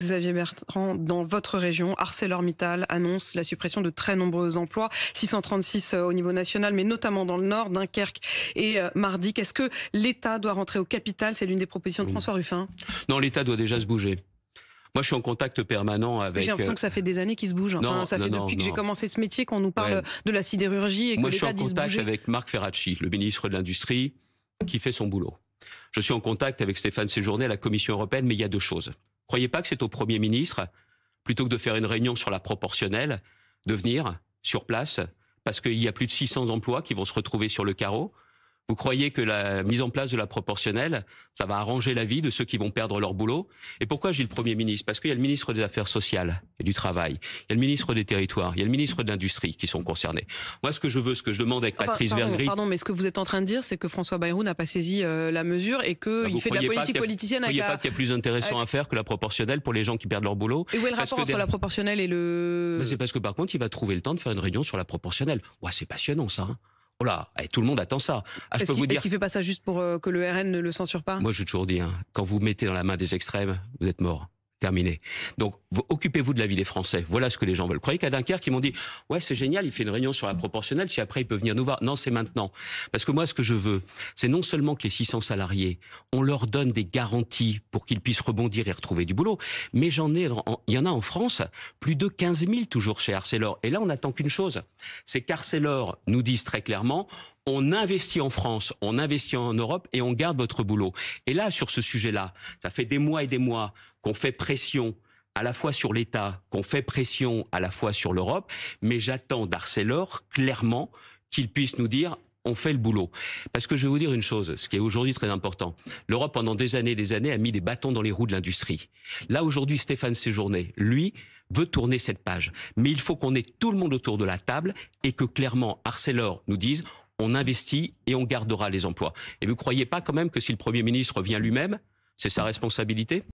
Xavier Bertrand, dans votre région, ArcelorMittal annonce la suppression de très nombreux emplois, 636 au niveau national, mais notamment dans le Nord, Dunkerque et Mardic. Est-ce que l'État doit rentrer au capital? C'est l'une des propositions de François Ruffin. Non, l'État doit déjà se bouger. Moi, je suis en contact permanent avec... J'ai l'impression que ça fait des années qu'il se bouge. Enfin, ça fait depuis que j'ai commencé ce métier qu'on nous parle de la sidérurgie et que l'État dit se bouger. Moi, je suis en contact avec Marc Ferracci, le ministre de l'Industrie, qui fait son boulot. Je suis en contact avec Stéphane Séjourné à la Commission européenne, mais il y a deux choses. Croyez pas que c'est au Premier ministre, plutôt que de faire une réunion sur la proportionnelle, de venir sur place, parce qu'il y a plus de 600 emplois qui vont se retrouver sur le carreau. Vous croyez que la mise en place de la proportionnelle, ça va arranger la vie de ceux qui vont perdre leur boulot? Et pourquoi j'ai le Premier ministre? Parce qu'il y a le ministre des Affaires sociales et du Travail, il y a le ministre des Territoires, il y a le ministre de l'Industrie qui sont concernés. Moi, ce que je veux, ce que je demande avec Patrice Vergrit... Pardon, mais ce que vous êtes en train de dire, c'est que François Bayrou n'a pas saisi la mesure et qu'il fait de la politique politicienne avec la... Vous ne croyez pas qu'il y a plus intéressant à faire que la proportionnelle pour les gens qui perdent leur boulot? Et où est le rapport entre la proportionnelle et le... C'est parce que par contre, il va trouver le temps de faire une réunion sur la proportionnelle. Ouais, c'est passionnant ça, hein. Oh là, tout le monde attend ça. Est-ce qu'il fait pas ça juste pour que le RN ne le censure pas? Moi, je toujours dis, quand vous mettez dans la main des extrêmes, vous êtes mort. Terminé. Donc, occupez-vous de la vie des Français. Voilà ce que les gens veulent. Vous croyez qu'à Dunkerque, ils m'ont dit, ouais, c'est génial, il fait une réunion sur la proportionnelle, si après il peut venir nous voir. Non, c'est maintenant. Parce que moi, ce que je veux, c'est non seulement que les 600 salariés, on leur donne des garanties pour qu'ils puissent rebondir et retrouver du boulot, mais il y en a en France, plus de 15 000 toujours chez Arcelor. Et là, on n'attend qu'une chose. C'est qu'Arcelor nous dise très clairement, on investit en France, on investit en Europe et on garde votre boulot. Et là, sur ce sujet-là, ça fait des mois et des mois qu'on fait pression à la fois sur l'État, qu'on fait pression à la fois sur l'Europe, mais j'attends d'Arcelor clairement qu'il puisse nous dire on fait le boulot. Parce que je vais vous dire une chose, ce qui est aujourd'hui très important. L'Europe, pendant des années, a mis des bâtons dans les roues de l'industrie. Là, aujourd'hui, Stéphane Séjourné, lui, veut tourner cette page. Mais il faut qu'on ait tout le monde autour de la table et que clairement, Arcelor nous dise on investit et on gardera les emplois. Et vous ne croyez pas quand même que si le Premier ministre vient lui-même, c'est sa responsabilité ?